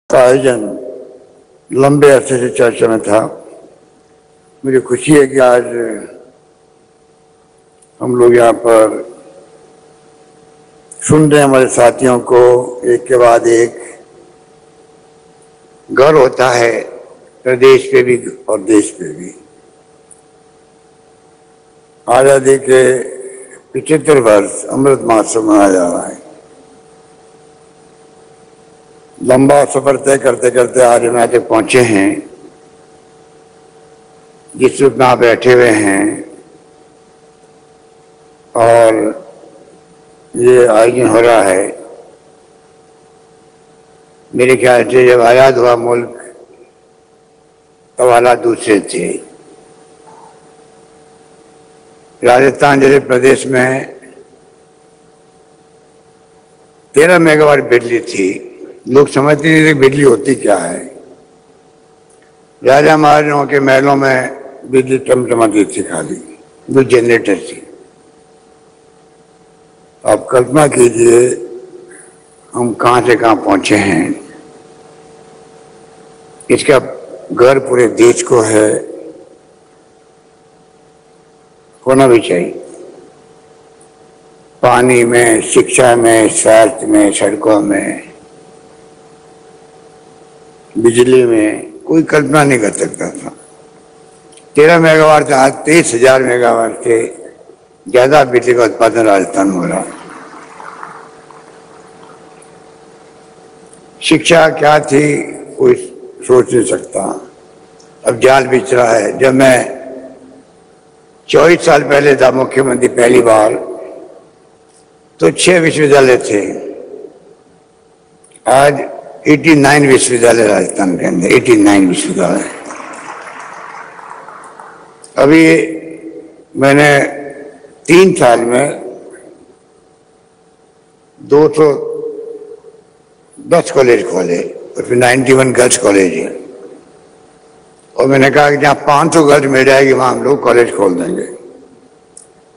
का आयोजन लंबे अरसे से चर्चा में था। मुझे खुशी है कि आज हम लोग यहाँ पर सुन रहे हैं हमारे साथियों को एक के बाद एक। गर्व होता है प्रदेश पे भी और देश पे भी। आज़ादी के 75 वर्ष अमृत महोत्सव मनाया जा रहा है। लंबा सफर तय करते करते आज हम यहाँ तक पहुंचे हैं। जिस रूप में आप बैठे हुए हैं और ये आयोजन हो रहा है, मेरे ख्याल से जब आज़ाद हुआ मुल्क तब हालात दूसरे थे। राजस्थान जैसे प्रदेश में 13 मेगावाट बिजली थी। लोग समझते नहीं थे बिजली होती क्या है। राजा महाराजाओं के महलों में बिजली टमटमाती थी, खाली जो जनरेटर थी। आप कल्पना कीजिए हम कहां से कहां पहुंचे हैं। इसका गर्व पूरे देश को है, होना भी चाहिए। पानी में, शिक्षा में, स्वास्थ्य में, सड़कों में, बिजली में कोई कल्पना नहीं कर सकता था। 13 मेगावाट से आज 23,000 मेगावाट से ज्यादा बिजली का उत्पादन राजस्थान हो रहा है। शिक्षा क्या थी कोई सोच नहीं सकता। अब जाल बिछ रहा है। जब मैं 24 साल पहले था मुख्यमंत्री पहली बार, तो 6 विश्वविद्यालय थे। आज 89 विश्वविद्यालय राजस्थान के अंदर, 89 विश्वविद्यालय। अभी मैंने 3 साल में 210 कॉलेज खोले, उसमें 91 गर्ल्स कॉलेज है। और मैंने कहा कि जहाँ 500 गर्ल्स मिल जाएगी वहां हम लोग कॉलेज खोल देंगे।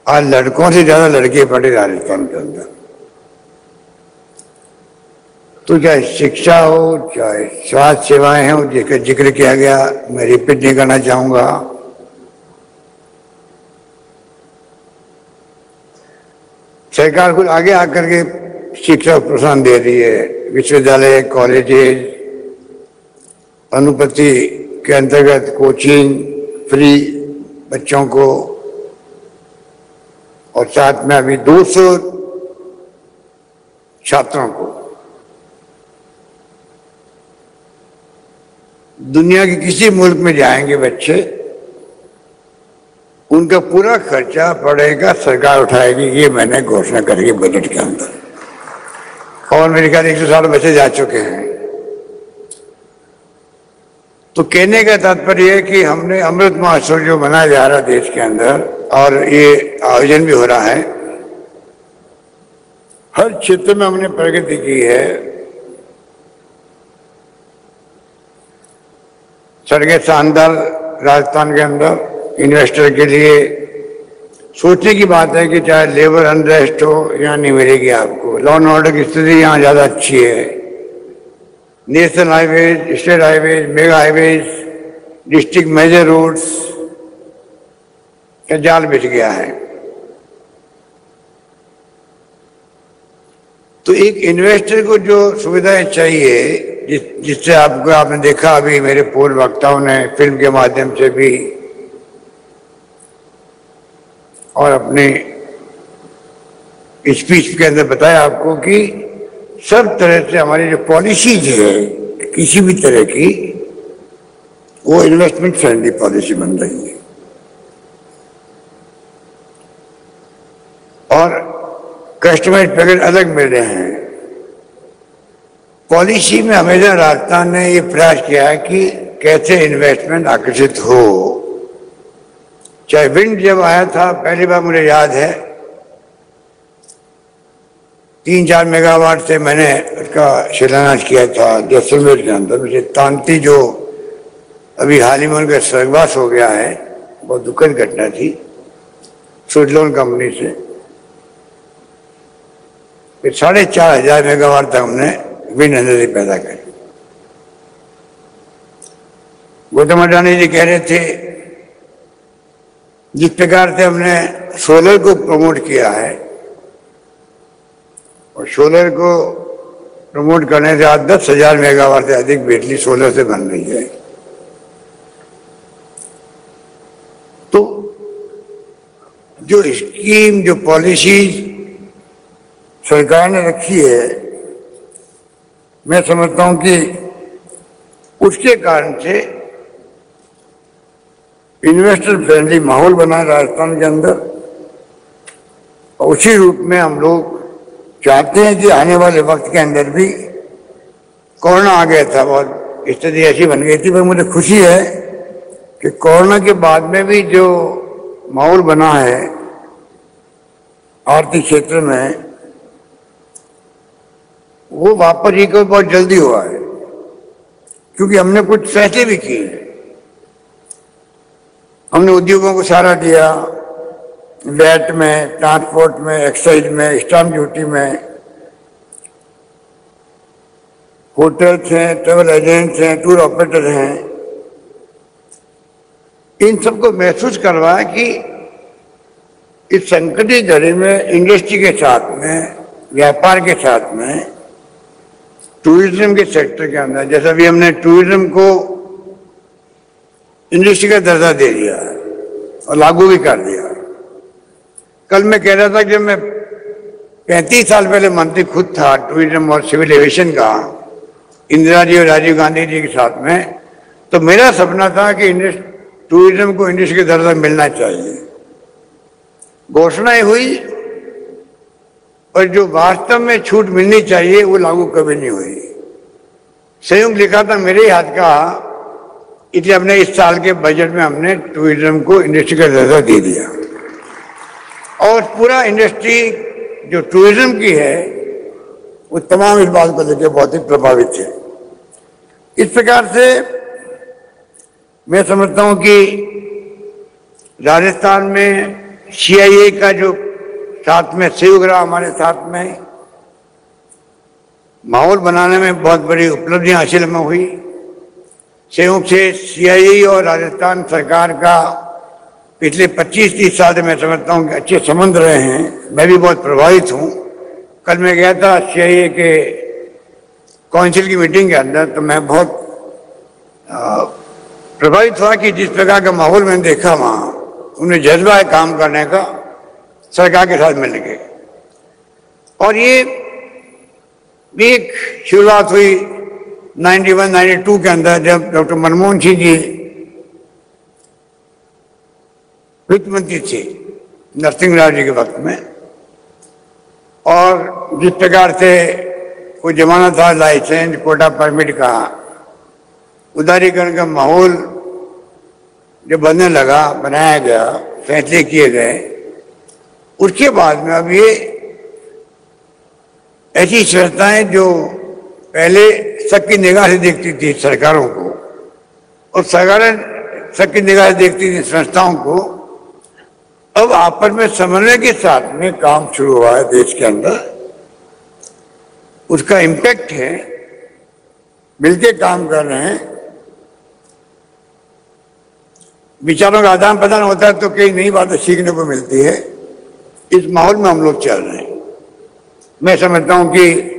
आज लड़कों से ज्यादा लड़के पढ़े राजस्थान के अंदर। तो चाहे शिक्षा हो, चाहे स्वास्थ्य सेवाएं हो, जिसका जिक्र किया गया, मैं रिपीट नहीं करना चाहूंगा। सरकार कुछ आगे आकर के शिक्षा को प्रोत्साहन दे रही है। विश्वविद्यालय, कॉलेजेस, अनुपति के अंतर्गत कोचिंग फ्री बच्चों को, और साथ में अभी 200 छात्रों को। दुनिया के किसी मुल्क में जाएंगे बच्चे, उनका पूरा खर्चा पड़ेगा, सरकार उठाएगी। ये मैंने घोषणा करी बजट के अंदर। और मेरे ख्याल 160 बच्चे जा चुके हैं। तो कहने का तात्पर्य है कि हमने अमृत महोत्सव जो मनाया जा रहा है देश के अंदर, और ये आयोजन भी हो रहा है, हर क्षेत्र में हमने प्रगति की है। सड़कें शानदार राजस्थान के अंदर। इन्वेस्टर के लिए सोचने की बात है कि चाहे लेबर अनरेस्ट हो, यहाँ नहीं मिलेगी आपको। लॉ एंड ऑर्डर की स्थिति यहाँ ज्यादा अच्छी है। National highways, state highways, mega highways, district major roads का जाल बिछ गया है। तो एक इन्वेस्टर को जो सुविधाएं चाहिए, जिससे आपने देखा अभी मेरे पूर्व वक्ताओं ने फिल्म के माध्यम से भी और अपने स्पीच के अंदर बताया आपको कि सब तरह से हमारी जो पॉलिसीज है किसी भी तरह की, वो इन्वेस्टमेंट फ्रेंडली पॉलिसी बन रही है। और कस्टमाइज्ड पैकेज अलग मिल रहे हैं। पॉलिसी में हमेशा राजस्थान ने ये प्रयास किया है कि कैसे इन्वेस्टमेंट आकर्षित हो। चाहे विंड जब आया था पहली बार, मुझे याद है 3-4 मेगावाट से मैंने उसका शिलान्यास किया था जैसलमेर के अंदर। मुझे तांती जो अभी हाल ही में उनका स्वर्गवास हो गया है, बहुत दुखद घटना थी, स्विट्जरलैंड कंपनी से। फिर 4,500 मेगावाट तक हमने विंड एनर्जी पैदा करी। गौतम अडानी जी कह रहे थे जिस प्रकार से हमने सोलर को प्रमोट किया है और सोलर को प्रमोट करने से आज 10,000 मेगावाट से अधिक बिजली सोलर से बन रही है। तो जो स्कीम, जो पॉलिसी सरकार ने रखी है, मैं समझता हूं कि उसके कारण से इन्वेस्टर फ्रेंडली माहौल बना है राजस्थान के अंदर। और उसी रूप में हम लोग चाहते हैं कि आने वाले वक्त के अंदर भी, कोरोना आ गया था, बहुत स्थिति ऐसी बन गई थी, पर मुझे खुशी है कि कोरोना के बाद में भी जो माहौल बना है आर्थिक क्षेत्र में, वो वापस रिकवर बहुत जल्दी हुआ है, क्योंकि हमने कुछ फैसले भी किए। हमने उद्योगों को सहारा दिया, वैट में, ट्रांसपोर्ट में, एक्साइज में, स्टाम्प ड्यूटी में, होटल्स हैं, ट्रेवल एजेंट्स हैं, टूर ऑपरेटर हैं, इन सबको महसूस करवाया कि इस संकट की घड़ी में इंडस्ट्री के साथ में, व्यापार के साथ में, टूरिज्म के सेक्टर के अंदर, जैसा भी हमने टूरिज्म को इंडस्ट्री का दर्जा दे दिया और लागू भी कर दिया। कल मैं कह रहा था कि जब मैं 35 साल पहले मंत्री खुद था टूरिज्म और सिविल एविएशन का, इंदिरा जी और राजीव गांधी जी के साथ में, तो मेरा सपना था कि टूरिज्म को इंडस्ट्री का दर्जा मिलना चाहिए। घोषणाएं हुई और जो वास्तव में छूट मिलनी चाहिए वो लागू कभी नहीं हुई। संयुक्त लिखा था मेरे हाथ का, इसलिए हमने इस साल के बजट में हमने टूरिज्म को इंडस्ट्री का दर्जा दे दिया और पूरा इंडस्ट्री जो टूरिज्म की है वो तमाम इस बात को लेकर बहुत ही प्रभावित है। इस प्रकार से मैं समझता हूं कि राजस्थान में सीआईए का जो साथ में सहयोग रहा, हमारे साथ में माहौल बनाने में बहुत बड़ी उपलब्धियां हासिल में हुई। संयोग से सीआईए और राजस्थान सरकार का पिछले 25-30 साल से मैं समझता हूं कि अच्छे संबंध रहे हैं। मैं भी बहुत प्रभावित हूं। कल मैं गया था सीआईए के काउंसिल की मीटिंग के अंदर, तो मैं बहुत प्रभावित हुआ कि जिस प्रकार का माहौल मैंने देखा वहां, उन्हें जज्बा है काम करने का सरकार के साथ मिलने के। और ये भी एक शुरुआत हुई 91-92 के अंदर, जब डॉक्टर मनमोहन सिंह जी वित्त मंत्री थे नरसिंह राव जी के वक्त में, और जिस प्रकार से वो जमाना था लाइसेंस, कोटा परमिट का, उदारीकरण का माहौल जब बनने लगा, बनाया गया, फैसले किए गए, उसके बाद में अब ये ऐसी संस्थाएं जो पहले सबकी निगाह से देखती थी सरकारों को, और सरकारें सबकी निगाह से देखती थी संस्थाओं को, अब आपस में समन्वय के साथ में काम शुरू हुआ है देश के अंदर। उसका इम्पैक्ट है, मिलके काम कर रहे हैं, विचारों का आदान प्रदान होता है तो कई नई बातें सीखने को मिलती है। इस माहौल में हम लोग चल रहे हैं। मैं समझता हूं कि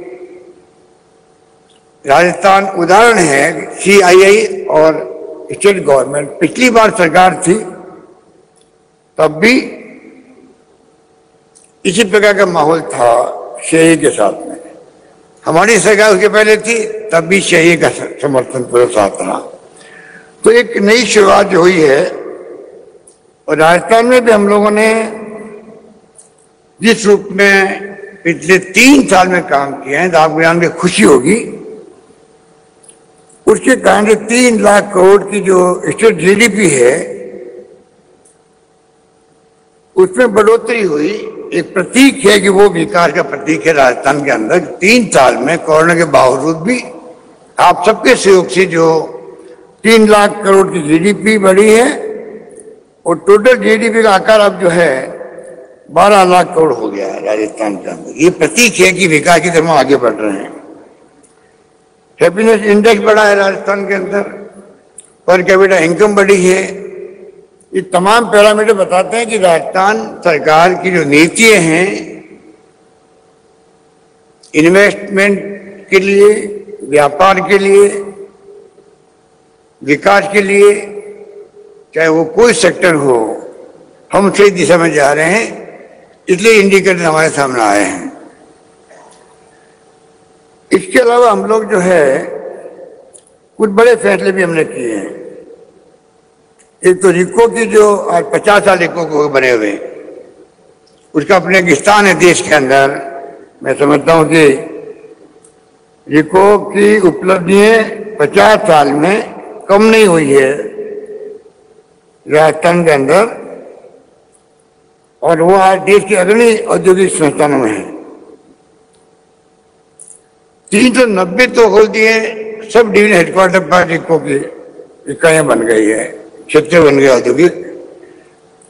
राजस्थान उदाहरण है। सीआईआई और स्टेट गवर्नमेंट, पिछली बार सरकार थी तब भी इसी प्रकार का माहौल था सीआईआई के साथ में। हमारी सरकार उसके पहले थी तब भी सीआईआई का समर्थन पूरा साथ रहा। तो एक नई शुरुआत जो हुई है, और राजस्थान में भी हम लोगों ने जिस रूप में पिछले 3 साल में काम किया है, तो आपको जान के खुशी होगी, उसके कारण से 3 लाख करोड़ की जो स्टेट जीडीपी है उसमें बढ़ोतरी हुई। एक प्रतीक है कि वो विकास का प्रतीक है राजस्थान के अंदर। 3 साल में कोरोना के बावजूद भी आप सबके सहयोग से जो 3 लाख करोड़ की जीडीपी बढ़ी है, और टोटल जीडीपी का आकार अब जो है 12 लाख करोड़ हो गया है राजस्थान के अंदर। ये प्रतीक है कि विकास की तरफ आगे बढ़ रहे हैं। हैप्पीनेस इंडेक्स बढ़ा है राजस्थान के अंदर, पर कैपिटा इनकम बढ़ी है। ये तमाम पैरामीटर बताते हैं कि राजस्थान सरकार की जो नीतियां हैं इन्वेस्टमेंट के लिए, व्यापार के लिए, विकास के लिए, चाहे वो कोई सेक्टर हो, हम सही दिशा में जा रहे हैं। इसलिए इंडिकेटर हमारे सामने आए हैं। इसके अलावा हम लोग जो है कुछ बड़े फैसले भी हमने किए हैं। एक तो रिको की जो आज 50 साल रिको को बने हुए, उसका अपने एक स्थान है देश के अंदर। मैं समझता हूं कि रिको की उपलब्धियां 50 साल में कम नहीं हुई है राजस्थान के अंदर, और वो आज देश के अग्रणी औद्योगिक संस्थानों में है। 390 तो खोल दिए, सब डिवीजन हेडक्वार्टर पर रिको की इकाइयां बन गई है, क्षेत्र बन गया औद्योगिक,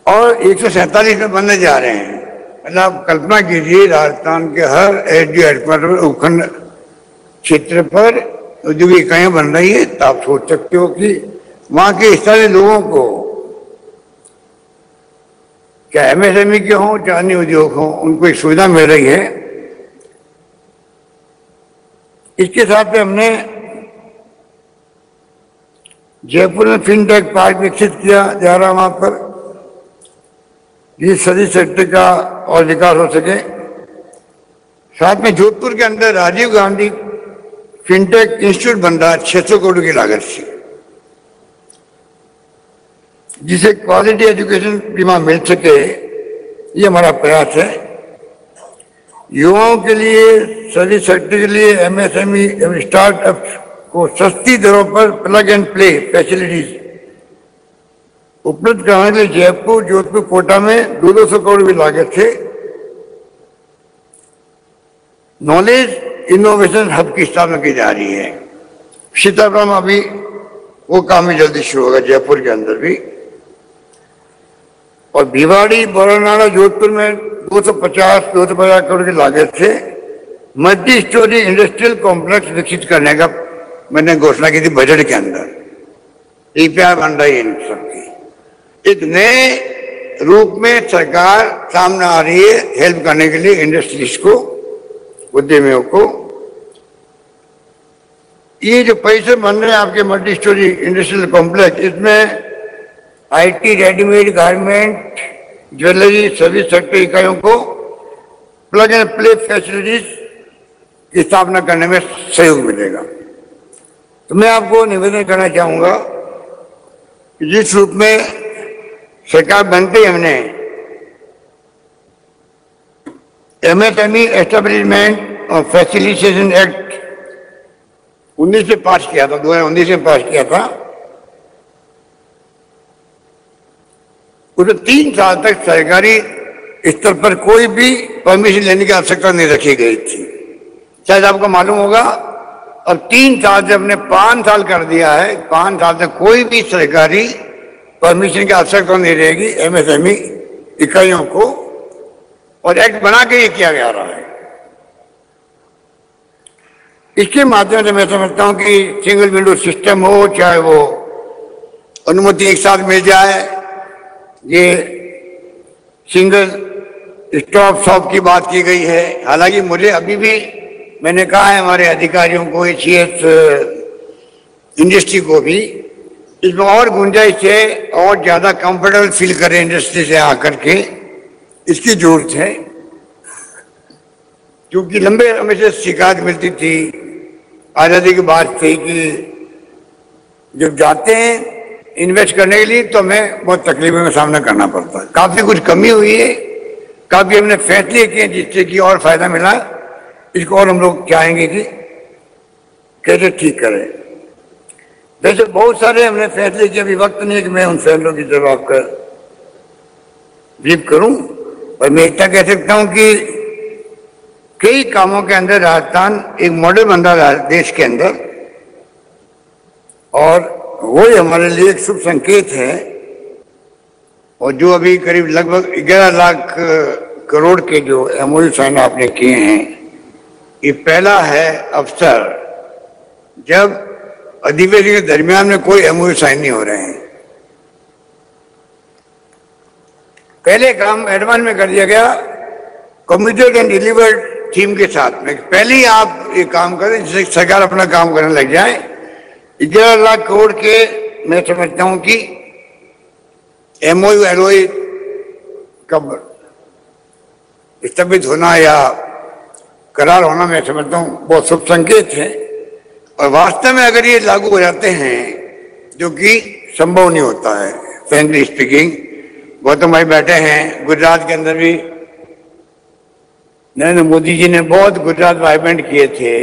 और 147 में बनने जा रहे हैं। मतलब आप कल्पना कीजिए, राजस्थान के हर एसडीओ हेडक्वार्टर पर, उपखंड क्षेत्र पर औद्योगिक इकाइयां बन रही है। तो आप सोच सकते हो कि वहां के स्थानीय लोगों को, चाहे एमएसएमई के हों चाहे अन्य उद्योग हों, उनको एक सुविधा मिल रही है। इसके साथ में हमने जयपुर में फिनटेक पार्क विकसित किया जा रहा, वहां पर जिस सभी सेक्टर का और विकास हो सके। साथ में जोधपुर के अंदर राजीव गांधी फिनटेक इंस्टीट्यूट बन रहा है 600 करोड़ की लागत से, जिसे क्वालिटी एजुकेशन भी वहां मिल सके, ये हमारा प्रयास है। युवाओं के लिए, सभी सेक्टर के लिए एमएसएमई एवं स्टार्टअप को सस्ती दरों पर प्लग एंड प्ले फैसिलिटीज उपलब्ध कराने के लिए जयपुर, जोधपुर, कोटा में 200 करोड़ की लागत से नॉलेज इनोवेशन हब की स्थापना की जा रही है। सीतापुर में अभी वो काम भी जल्दी शुरू होगा, जयपुर के अंदर भी। और भिवाड़ी, बरनाला, जोधपुर में 250 करोड़ की लागत से मल्टी स्टोरी इंडस्ट्रियल कॉम्प्लेक्स विकसित करने का मैंने घोषणा की थी बजट के अंदर। ईपीआर बन रही है इन सबकी। एक नए रूप में सरकार सामने आ रही है हेल्प करने के लिए इंडस्ट्रीज को, उद्यमियों को। ये जो पैसे बन रहे हैं आपके मल्टी स्टोरी इंडस्ट्रियल कॉम्प्लेक्स, इसमें IT, readymade, garment, jewellery, service sector इकाइयों को प्लग एंड प्ले फैसिलिटीज की स्थापना करने में सहयोग मिलेगा। तो मैं आपको निवेदन करना चाहूंगा कि जिस रूप में सरकार बनते ही हमने एमएसएमई एस्टेब्लिशमेंट और फैसिलिटेशन एक्ट 19 में पास किया था, 2019 में पास किया था। उसमें 3 साल तक सरकारी स्तर पर कोई भी परमिशन लेने की आवश्यकता नहीं रखी गई थी, शायद आपको मालूम होगा। और 3 साल से हमने 5 साल कर दिया है। 5 साल तक कोई भी सरकारी परमिशन की आवश्यकता नहीं रहेगी एमएसएमई इकाइयों को, और एक्ट बना के ये किया जा रहा है। इसके माध्यम से मैं समझता हूं कि सिंगल विंडो सिस्टम हो, चाहे वो अनुमति एक साथ मिल जाए, ये सिंगल स्टॉप शॉप की बात की गई है। हालांकि मुझे अभी भी, मैंने कहा है हमारे अधिकारियों को, एचईएस इंडस्ट्री को भी, इसमें और गुंजाइश है, और ज्यादा कंफर्टेबल फील करें इंडस्ट्री से आकर के, इसकी जरूरत है। क्योंकि लंबे समय से शिकायत मिलती थी आजादी के बाद से कि जब जाते हैं इन्वेस्ट करने के लिए तो हमें बहुत तकलीफों का सामना करना पड़ता है। काफी कुछ कमी हुई है, काफी हमने फैसले किए जिससे कि और फायदा मिला। इसको और हम लोग चाहेंगे कि कैसे ठीक करें। वैसे बहुत सारे हमने फैसले किए, अभी वक्त नहीं है कि मैं उन फैसलों की तरफ आपका ब्रीफ करूं, और मैं इतना कह सकता हूं कि कई कामों के अंदर राजस्थान एक मॉडल बन रहा है देश के अंदर, और वही हमारे लिए एक शुभ संकेत है। और जो अभी करीब लगभग 11 लाख करोड़ के जो एमओयू साइन आपने किए हैं, ये पहला है अवसर जब अधिवेशन के दरमियान में कोई एमओयू साइन नहीं हो रहे हैं। पहले काम एडवांस में कर दिया गया कम्युनिकेट एंड डिलीवर्ड थीम के साथ में। पहले ही आप ये काम करें जिससे सरकार अपना काम करने लग जाए। 11 लाख करोड़ के मैं समझता हूं कि एमओयू एलओई कब स्थगित होना या करार होना मैं समझता हूं बहुत शुभ संकेत है। और वास्तव में अगर ये लागू हो जाते हैं, जो कि संभव नहीं होता है फ्रेंकली स्पीकिंग। गौतम भाई बैठे हैं, गुजरात के अंदर भी नरेंद्र मोदी जी ने बहुत गुजरात वाइब्रेंट किए थे,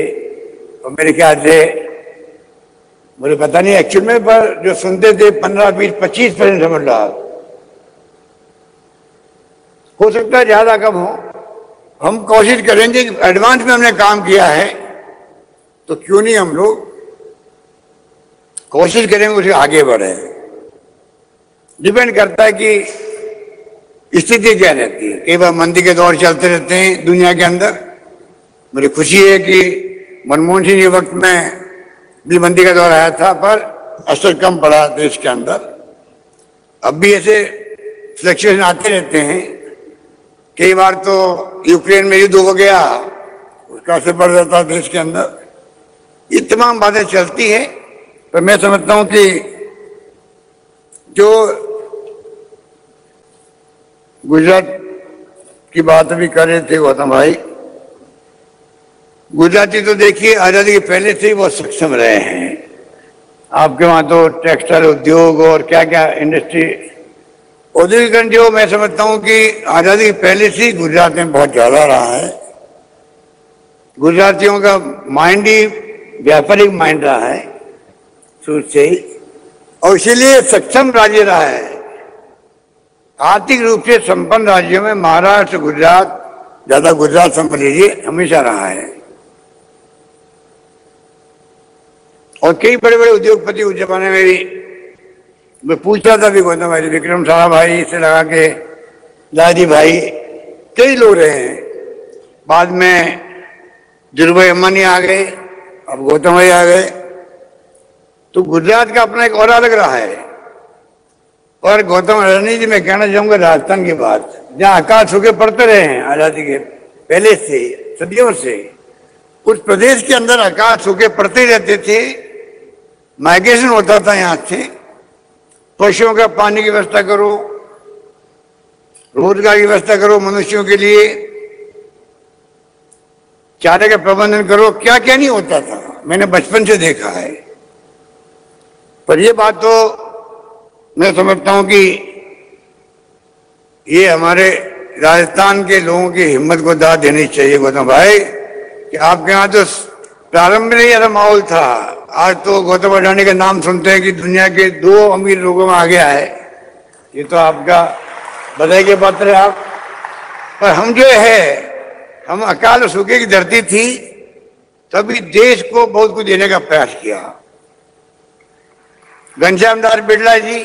और मेरे ख्याल से मुझे पता नहीं एक्चुअल में, पर जो सुनते थे 15, 20, 25% समझ रहा, हो सकता है ज्यादा कम हो। हम कोशिश करेंगे कि एडवांस में हमने काम किया है तो क्यों नहीं हम लोग कोशिश करेंगे उसे आगे बढ़े। डिपेंड करता है कि स्थिति क्या रहती है। कई बार मंदी के दौर चलते रहते हैं दुनिया के अंदर। मुझे खुशी है कि मनमोहन सिंह के वक्त में भी मंदी का दौर आया था, पर असर कम पड़ा देश के अंदर। अब भी ऐसे फ्लक्चुएशन आते रहते हैं। कई बार तो यूक्रेन में युद्ध हो गया, उसका असर पड़ जाता है देश के अंदर। ये तमाम बातें चलती है, पर मैं समझता हूं कि जो गुजरात की बात अभी कर रहे थे गौतम भाई, गुजराती तो देखिए आजादी के पहले से ही बहुत सक्षम रहे हैं। आपके वहां तो टेक्सटाइल उद्योग और क्या क्या इंडस्ट्री, औद्योगिकरण जो मैं समझता हूं कि आजादी के पहले से ही गुजरात में बहुत ज्यादा रहा है। गुजरातियों का माइंड ही व्यापारिक माइंड रहा है शुरू से ही, और इसीलिए सक्षम राज्य रहा है। आर्थिक रूप से संपन्न राज्यों में महाराष्ट्र, गुजरात, ज्यादा गुजरात समझ लीजिए, हमेशा रहा है। और कई बड़े बड़े उद्योगपति उस जमाने में भी, मैं पूछ रहा था भी गौतम भाई, विक्रम सारा भाई से लगा के दादी भाई, कई लोग रहे हैं। बाद में धीरूभाई अंबानी आ गए, अब गौतम भाई आ गए। तो गुजरात का अपना एक और अलग रहा है। और गौतम रणनी जी मैं कहना चाहूंगा राजस्थान की बात, जहां आकाश सूखे पड़ते रहे हैं आजादी के पहले से, सदियों से, उस प्रदेश के अंदर आकाश सूखे पड़ते रहते थे। माइग्रेशन होता था यहां से। पशुओं का पानी की व्यवस्था करो, रोजगार की व्यवस्था करो, मनुष्यों के लिए चारे का प्रबंधन करो, क्या क्या नहीं होता था, मैंने बचपन से देखा है। पर ये बात तो मैं समझता हूं कि ये हमारे राजस्थान के लोगों की हिम्मत को दाद देनी चाहिए गौतम भाई, कि आपके यहाँ तो प्रारंभ में ही ऐसा माहौल था। आज तो गौतम अडानी का नाम सुनते हैं कि दुनिया के 2 अमीर लोगों में आ गया है। ये तो आपका बधाई के पात्र है आप। पर हम जो है, हम अकाल और सूखे की धरती थी, तभी देश को बहुत कुछ देने का प्रयास किया। घनश्याम दास बिरला जी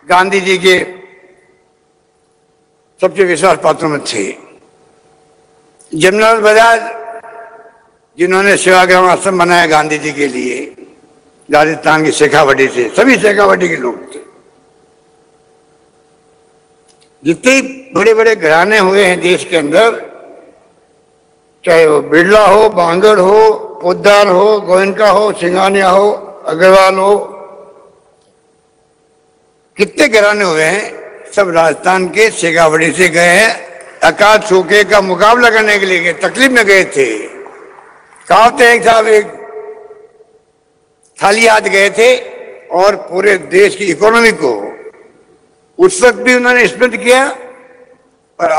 गांधी जी के सबसे विश्वास पात्रों में थे। जमनालाल बजाज जिन्होंने सेवाग्राम आश्रम बनाया गांधी जी के लिए, राजस्थान की शेखावटी से, सभी शेखावटी के लोग थे। जितने बड़े बड़े घराने हुए हैं देश के अंदर, चाहे वो बिरला हो, बांगड़ हो, पोद्दार हो, गोयनका हो, सिंघानिया हो, अग्रवाल हो, कितने घराने हुए हैं, सब राजस्थान के शेखावटी से गए हैं। अकाल सूखे का मुकाबला करने के लिए गए, तकलीफ में गए थे। कहावते एक साहब एक थाली हाथ गए थे और पूरे देश की इकोनॉमी को उस वक्त भी उन्होंने स्मृत किया। और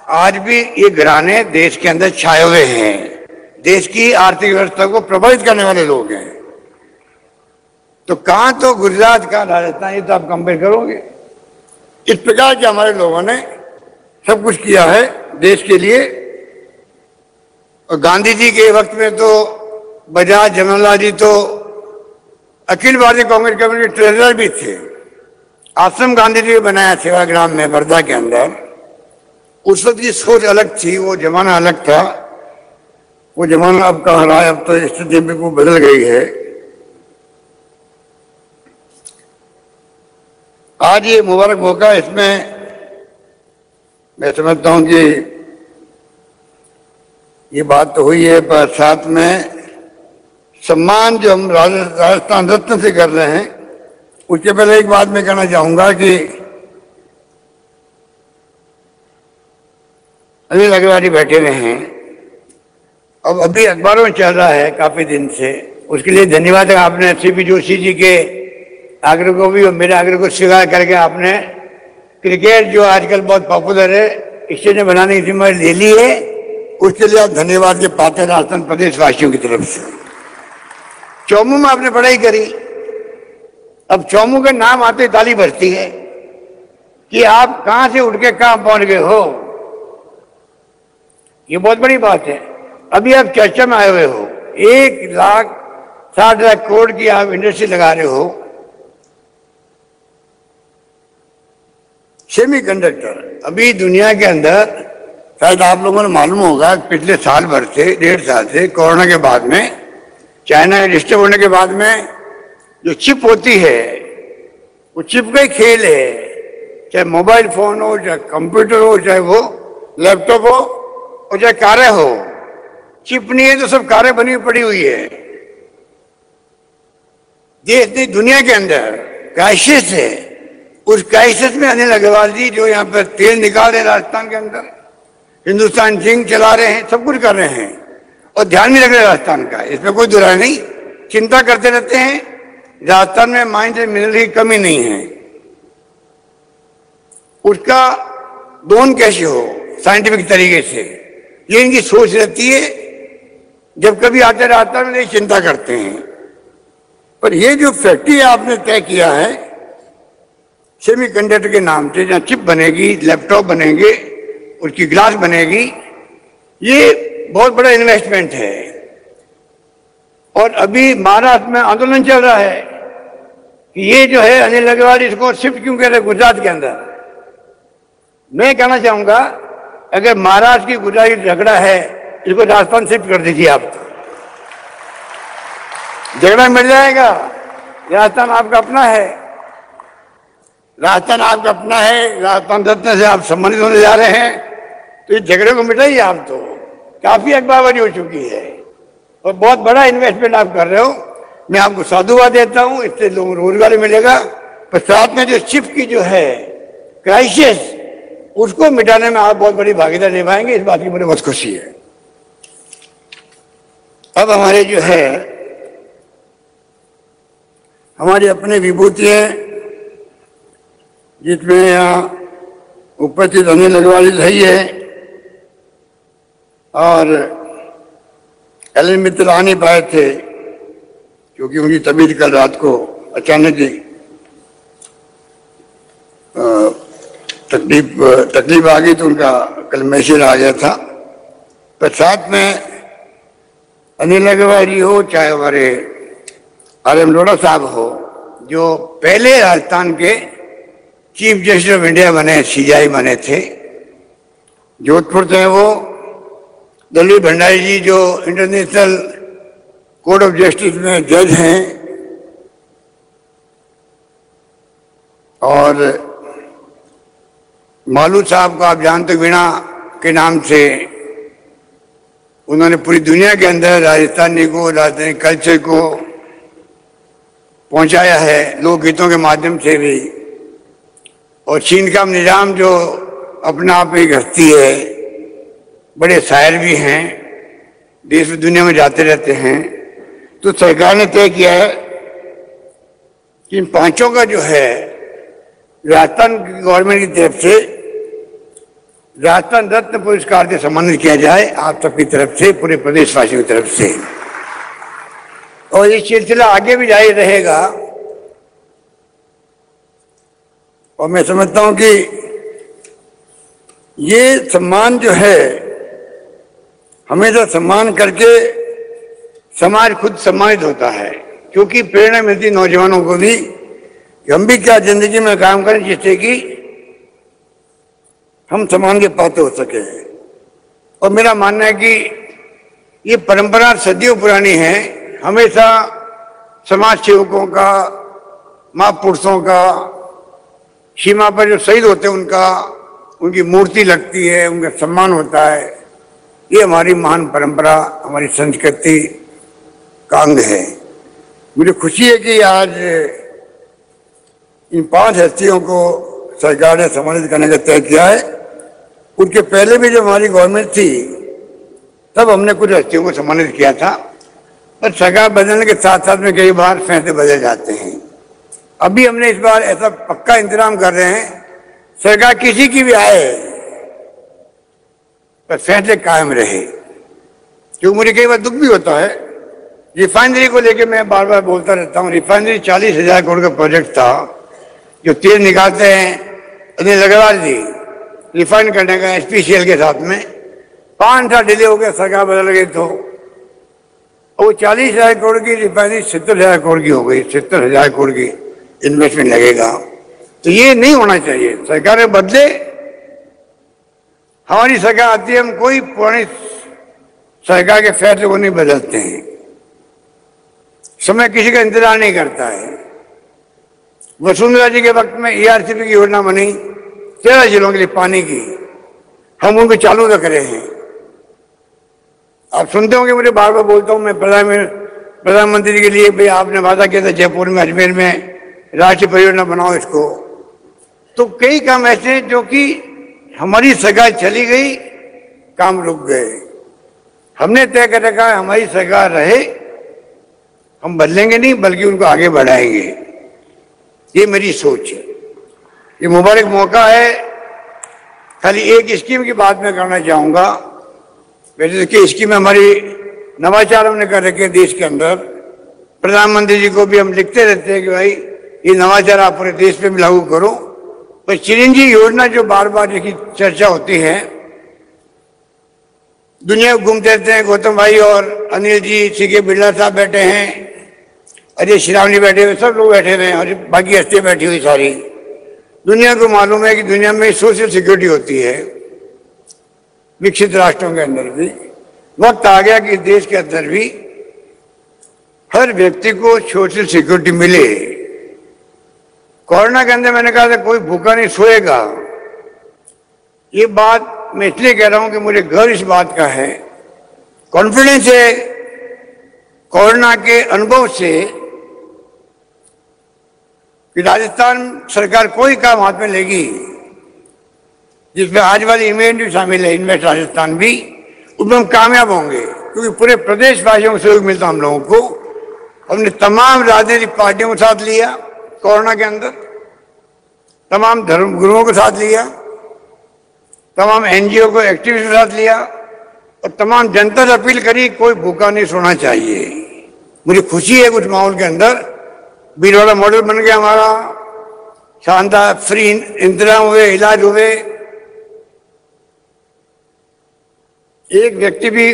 आज भी ये घराने देश के अंदर छाए हुए हैं। देश की आर्थिक व्यवस्था को प्रभावित करने वाले लोग हैं। तो कहां तो गुजरात का, राजस्थान, ये तो आप कंपेयर करोगे। इस प्रकार के हमारे लोगों ने सब कुछ किया है देश के लिए। और गांधी जी के वक्त में तो बजाज, जमनालाल जी तो अखिल भारतीय कांग्रेस कमेटी के ट्रेजरर भी थे। आश्रम गांधी जी ने बनाया सेवाग्राम में, वर्धा के अंदर। उस वक्त की सोच अलग थी, वो जमाना अलग था। वो जमाना अब कहाँ रहा है, अब तो स्थिति बिल्कुल बदल गई है। आज ये मुबारक मौका, इसमें मैं समझता हूं कि ये बात तो हुई है, पर साथ में सम्मान जो हम राजस्थान रत्न से कर रहे हैं, उसके पहले एक बात मैं कहना चाहूंगा कि अनिल अग्रवाल बैठे हुए हैं, अब अभी अखबारों में चल रहा है काफी दिन से, उसके लिए धन्यवाद है। आपने सीपी जोशी जी के आग्रह को भी और मेरे आग्रह को स्वीकार करके आपने क्रिकेट जो आजकल बहुत पॉपुलर है स्टेडियम बनाने की जिम्मेदारी ले ली है, उसके लिए आप धन्यवाद के पात्र राजस्थान प्रदेश वासियों की तरफ से। चौमू में आपने पढ़ाई करी, अब चौमू के नाम आते ताली बजती है कि आप कहां से उठ के कहां पहुंच गए हो, ये बहुत बड़ी बात है। अभी आप चर्चा में आए हुए हो, 1,60,00,000 करोड़ की आप इंडस्ट्री लगा रहे हो। सेमीकंडक्टर अभी दुनिया के अंदर, शायद आप लोगों ने मालूम होगा, पिछले साल भर से 1.5 साल से कोरोना के बाद में, चाइना डिस्टर्ब होने के बाद में जो चिप होती है, वो चिप का ही खेल है। चाहे मोबाइल फोन हो, चाहे कंप्यूटर हो, चाहे वो लैपटॉप हो, और चाहे कारें हो, चिप नहीं है तो सब कारें बनी पड़ी हुई है। ये इतनी दुनिया के अंदर क्राइसिस है, उस क्राइसिस में अनिल अग्रवाल जी जो यहाँ पर तेल निकाल रहे हैं राजस्थान के अंदर, हिंदुस्तान जिंक चला रहे हैं, सब कुछ कर रहे हैं और ध्यान नहीं रख रहे राजस्थान का, इसमें कोई दुराय नहीं। चिंता करते रहते हैं, राजस्थान में माइन से मिनरल की कमी नहीं है, उसका दोहन कैसे हो साइंटिफिक तरीके से, ये इनकी सोच रहती है। जब कभी आते राजस्थान में चिंता करते हैं। पर ये जो फैक्ट्री आपने तय किया है सेमीकंडक्टर के नाम से, जहाँ चिप बनेगी, लैपटॉप बनेंगे, उसकी ग्लास बनेगी, ये बहुत बड़ा इन्वेस्टमेंट है। और अभी महाराष्ट्र में आंदोलन चल रहा है कि ये जो है अनिल अग्रवाल इसको शिफ्ट क्यों कर रहे गुजरात के अंदर। मैं कहना चाहूंगा, अगर महाराष्ट्र की गुजरात की झगड़ा है, इसको राजस्थान शिफ्ट कर दीजिए आप, झगड़ा मिल जाएगा। राजस्थान आपका अपना है, राजस्थान आपका अपना है, राजस्थान रत्न से आप सम्मानित होने जा रहे हैं, तो इस झगड़े को मिटाइए आप। तो काफी अखबारबाजी हो चुकी है और बहुत बड़ा इन्वेस्टमेंट आप कर रहे हो, मैं आपको साधुवाद देता हूं, इससे लोगों को रोजगार मिलेगा। पर साथ में जो चिप की जो है क्राइसिस, उसको मिटाने में आप बहुत बड़ी भागीदारी निभाएंगे, इस बात की मुझे बहुत खुशी है। अब हमारे जो है हमारी अपनी विभूति है, जिसमें यहाँ उपस्थित अनिल अग्रवाल सही है और एल मित्र आ नहीं पाए थे क्योंकि उनकी तबीयत कल रात को अचानक ही तकलीफ आ गई, तो उनका कल मैसेज आ गया था। पर साथ में अनिल अग्रवाल जी हो, चाहे हमारे RM लोढ़ा साहब हो, जो पहले राजस्थान के चीफ जस्टिस ऑफ इंडिया बने, CJI बने थे, जोधपुर से वो दलीप भंडारी जी जो इंटरनेशनल कोर्ट ऑफ जस्टिस में जज हैं, और मालू साहब को आप जानते, वीणा के नाम से उन्होंने पूरी दुनिया के अंदर राजस्थानी को, राजस्थानी कल्चर को पहुंचाया है लोकगीतों के माध्यम से भी। और चीन का निजाम जो अपना आप एक हस्ती है, बड़े शायर भी हैं, देश में दुनिया में जाते रहते हैं। तो सरकार ने तय किया है कि इन पांचों का जो है राजस्थान गवर्नमेंट की तरफ से राजस्थान रत्न पुरस्कार से सम्मानित किया जाए, आप सबकी तरफ से, पूरे प्रदेशवासियों की तरफ से। और ये सिलसिला आगे भी जारी रहेगा। और मैं समझता हूं कि ये सम्मान जो है हमेशा सम्मान करके समाज खुद सम्मानित होता है, क्योंकि प्रेरणा मिलती नौजवानों को भी कि हम भी क्या जिंदगी में काम करें जिससे कि हम सम्मान के पात्र हो सके। और मेरा मानना है कि ये परंपरा सदियों पुरानी है, हमेशा समाज सेवकों का, महापुरुषों का, सीमा पर जो शहीद होते हैं उनकी मूर्ति लगती है, उनका सम्मान होता है। ये हमारी महान परंपरा, हमारी संस्कृति का अंग है। मुझे खुशी है कि आज इन 5 हस्तियों को सरकार ने सम्मानित करने का तय किया है। उनके पहले भी जब हमारी गवर्नमेंट थी तब हमने कुछ हस्तियों को सम्मानित किया था, पर सरकार बदलने के साथ साथ में कई बार फैसले बदल जाते हैं। अभी हमने इस बार ऐसा पक्का इंतजाम कर रहे हैं, सरकार किसी की भी आए पर फैसले कायम रहे। क्योंकि मुझे कई बार दुख भी होता है, रिफाइनरी को लेकर मैं बार बार बोलता रहता हूँ। रिफाइनरी 40,000 करोड़ का प्रोजेक्ट था, जो तेल निकालते हैं अनिल अग्रवाल जी रिफाइन करने का एचपीसीएल के साथ में 5 साल डिले हो गया, सरकार बदल गई तो वो 40,000 करोड़ की रिफाइनरी 70,000 करोड़ की हो गई। 70,000 करोड़ की इन्वेस्टमेंट लगेगा, तो ये नहीं होना चाहिए। सरकारें बदले, हमारी सरकार आती है, हम कोई पुरानी सरकार के फैसले को नहीं बदलते हैं। समय किसी का इंतजार नहीं करता है। वसुंधरा जी के वक्त में ईआरसीपी की योजना बनी 13 जिलों के लिए पानी की, हम उनको चालू रख रहे हैं। आप सुनते होंगे, मुझे बार बार बोलता हूं मैं प्रधानमंत्री के लिए, भाई आपने वादा किया था जयपुर में, अजमेर में राष्ट्रीय परियोजना बनाओ इसको। तो कई काम ऐसे हैं जो कि हमारी सरकार चली गई, काम रुक गए। हमने तय कर रखा है हमारी सरकार रहे, हम बदलेंगे नहीं बल्कि उनको आगे बढ़ाएंगे। ये मेरी सोच है। ये मुबारक मौका है। खाली एक स्कीम की बात मैं करना चाहूंगा। वैसे कि स्कीम हमारी नवाचार हमने कर रखे देश के अंदर। प्रधानमंत्री जी को भी हम लिखते रहते हैं कि भाई ये नवाचार आप पूरे देश पे भी लागू करो। पर चिरंजीवी योजना जो बार बार जिसकी चर्चा होती है, दुनिया को घूमते रहते हैं। गौतम भाई और अनिल जी, सीके बिरला साहब बैठे हैं, अजय श्रीराम जी बैठे हुए, सब लोग बैठे रहे और बाकी हस्तियां बैठी हुई सारी। दुनिया को मालूम है कि दुनिया में सोशल सिक्योरिटी होती है, विकसित राष्ट्रों के अंदर भी। वक्त आ गया कि देश के अंदर भी हर व्यक्ति को सोशल सिक्योरिटी मिले। कोरोना के अंदर मैंने कहा था कोई भूखा नहीं सोएगा। ये बात मैं इसलिए कह रहा हूं कि मुझे गर्व इस बात का है, कॉन्फिडेंस है कोरोना के अनुभव से कि राजस्थान सरकार कोई काम हाथ में लेगी जिसमें आज वाली इवेंट भी शामिल है, इन्वेस्ट राजस्थान भी, उसमें हम कामयाब होंगे। क्योंकि पूरे प्रदेश वासियों को सहयोग मिलता हम लोगों को। हमने तमाम राजनीतिक पार्टियों को साथ लिया कोरोना के अंदर, तमाम धर्म गुरुओं को साथ लिया, तमाम एनजीओ को एक्टिविस्ट के साथ लिया और तमाम जनता से अपील करी कोई भूखा नहीं सोना चाहिए। मुझे खुशी है कुछ माहौल के अंदर भीलवाड़ा मॉडल बन गया हमारा, शानदार फ्री इंतजाम हुए, इलाज हुए। एक व्यक्ति भी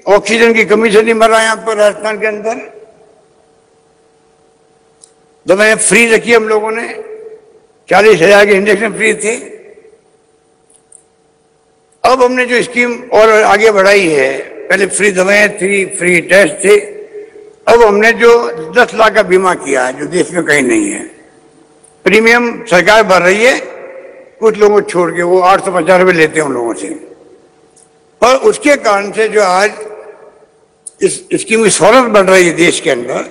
ऑक्सीजन की कमी से नहीं मर रहा यहाँ पर राजस्थान के अंदर। दवाएं फ्री रखी हम लोगों ने, 40,000 के इंजेक्शन फ्री थे। अब हमने जो स्कीम और आगे बढ़ाई है, पहले फ्री दवाएं थी, फ्री टेस्ट थे, अब हमने जो 10 लाख का बीमा किया है जो देश में कहीं नहीं है। प्रीमियम सरकार भर रही है, कुछ लोगों को छोड़ के, वो 850 रुपये लेते हैं उन लोगों से। पर उसके कारण से जो आज इस स्कीम की सहूलत बढ़ रही है देश के अंदर,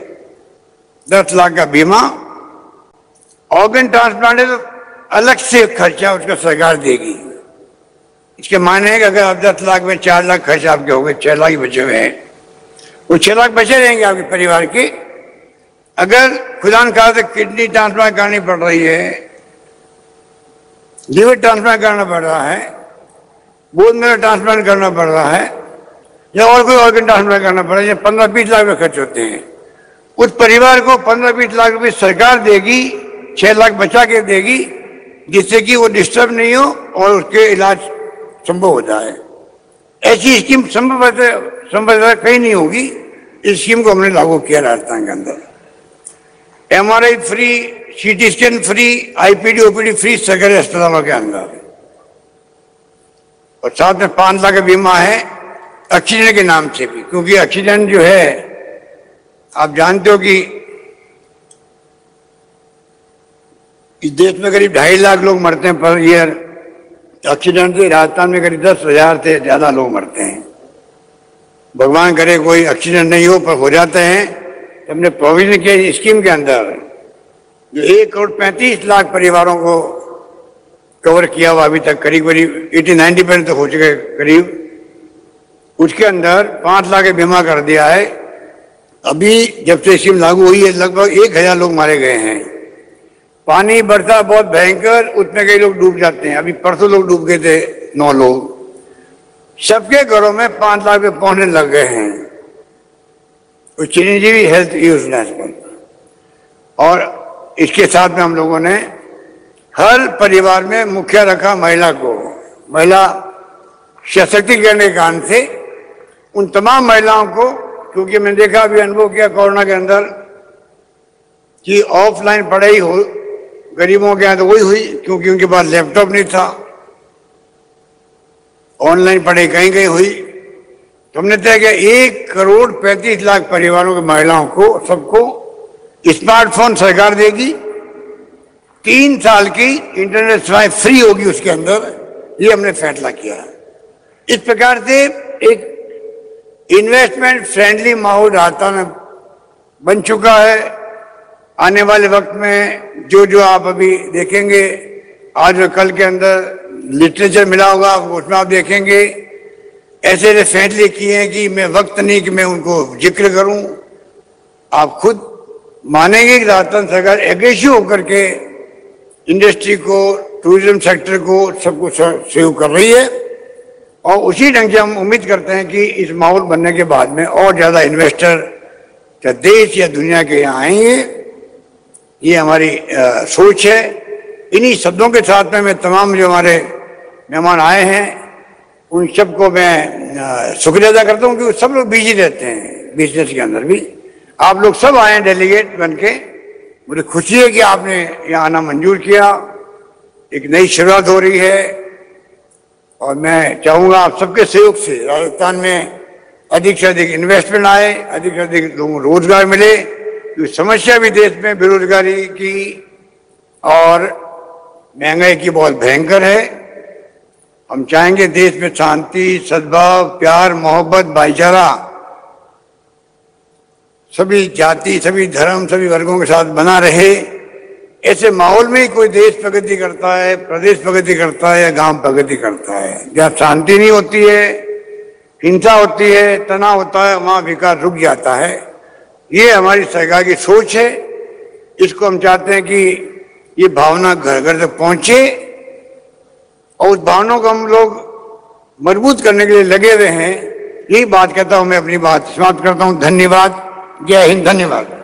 10 लाख का बीमा। ऑर्गन ट्रांसप्लांट है तो अलग से खर्चा उसका सरकार देगी। इसके मायने है कि अगर आप 10 लाख में 4 लाख खर्च आपके हो गए, 6 लाख बचे हुए हैं, वो 6 लाख बचे रहेंगे आपके परिवार के। अगर खुदा न खास्ता किडनी ट्रांसप्लांट करनी पड़ रही है, लीवर ट्रांसप्लांट करना पड़ रहा है, बोन मैरो ट्रांसप्लांट करना पड़ रहा है, या और कोई ऑर्गन ट्रांसप्लांट करना पड़ रहा है, 15-20 लाख रुपये खर्च होते हैं। उस परिवार को 15-20 लाख रुपये सरकार देगी, 6 लाख बचा के देगी, जिससे कि वो डिस्टर्ब नहीं हो और उसके इलाज संभव हो जाए। ऐसी स्कीम संभव कहीं नहीं होगी। इस स्कीम को हमने लागू किया राजस्थान के अंदर। MRI free, CT scan free, IPD OPD free सरकारी अस्पतालों के अंदर, और साथ में 5 लाख का बीमा है ऑक्सीजन के नाम से भी। क्योंकि ऑक्सीजन जो है आप जानते हो कि इस देश में करीब 2.5 लाख लोग मरते हैं पर ईयर एक्सीडेंट से। राजस्थान में करीब 10,000 से ज्यादा लोग मरते हैं। भगवान करे कोई एक्सीडेंट नहीं हो, पर हो जाते हैं। तो हमने प्रोविजन किया स्कीम के अंदर जो 1,35,00,000 परिवारों को कवर किया हुआ अभी तक करीब 80-90% तक हो चुके करीब। उसके अंदर 5 लाख का बीमा कर दिया है। अभी जब से स्कीम लागू हुई है लगभग 1,000 लोग मारे गए हैं। पानी बढ़ता बहुत भयंकर, उसमें कई लोग डूब जाते हैं। अभी परसों लोग डूब गए थे 9 लोग। सबके घरों में 5 लाख रुपये पहुंचने लग गए हैं चिरंजीवी हेल्थ योजना पर। और इसके साथ में हम लोगों ने हर परिवार में मुखिया रखा महिला को। महिला सशक्तिकरण के कारण से उन तमाम महिलाओं को, क्योंकि मैंने देखा अभी अनुभव किया कोरोना के अंदर कि ऑफलाइन पढ़ाई हो गरीबों के यहाँ तो वही हुई, क्योंकि उनके पास लैपटॉप नहीं था। ऑनलाइन पढ़ाई कहीं कहीं हुई। तो हमने तय किया 1,35,00,000 परिवारों के महिलाओं को सबको स्मार्टफोन सरकार देगी। 3 साल की इंटरनेट सेवाएं फ्री होगी उसके अंदर। ये हमने फैसला किया। इस प्रकार से एक इन्वेस्टमेंट फ्रेंडली माहौल राजस्थान में बन चुका है। आने वाले वक्त में जो आप अभी देखेंगे आज और कल के अंदर लिटरेचर मिला होगा उसमें आप देखेंगे ऐसे फैसले किए हैं कि मैं वक्त नहीं कि मैं उनको जिक्र करूं। आप खुद मानेंगे कि राजस्थान सरकार एग्रेसिव होकर के इंडस्ट्री को, टूरिज्म सेक्टर को सबको सहयोग कर रही है। और उसी ढंग से हम उम्मीद करते हैं कि इस माहौल बनने के बाद में और ज्यादा इन्वेस्टर चाहे देश या दुनिया के यहाँ आएंगे। ये हमारी सोच है। इन्हीं शब्दों के साथ में मैं तमाम जो हमारे मेहमान आए हैं उन सबको मैं शुक्रिया अदा करता हूँ कि सब लोग बिजी रहते हैं बिजनेस के अंदर भी। आप लोग सब आए हैं डेलीगेट बन के। मुझे खुशी है कि आपने यहाँ आना मंजूर किया। एक नई शुरुआत हो रही है और मैं चाहूँगा आप सबके सहयोग से राजस्थान में अधिक से अधिक इन्वेस्टमेंट आए, अधिक से अधिक लोगों को रोजगार मिले। क्योंकि समस्या भी देश में बेरोजगारी की और महंगाई की बहुत भयंकर है। हम चाहेंगे देश में शांति, सद्भाव, प्यार, मोहब्बत, भाईचारा सभी जाति, सभी धर्म, सभी वर्गों के साथ बना रहे। ऐसे माहौल में ही कोई देश प्रगति करता है, प्रदेश प्रगति करता है या गांव प्रगति करता है। जहाँ शांति नहीं होती है, हिंसा होती है, तनाव होता है, वहां विकास रुक जाता है। ये हमारी सरकार की सोच है। इसको हम चाहते हैं कि ये भावना घर घर तक पहुंचे और उस भावना को हम लोग मजबूत करने के लिए लगे हुए हैं। यही बात कहता हूं मैं अपनी बात समाप्त करता हूं। धन्यवाद। जय हिंद। धन्यवाद।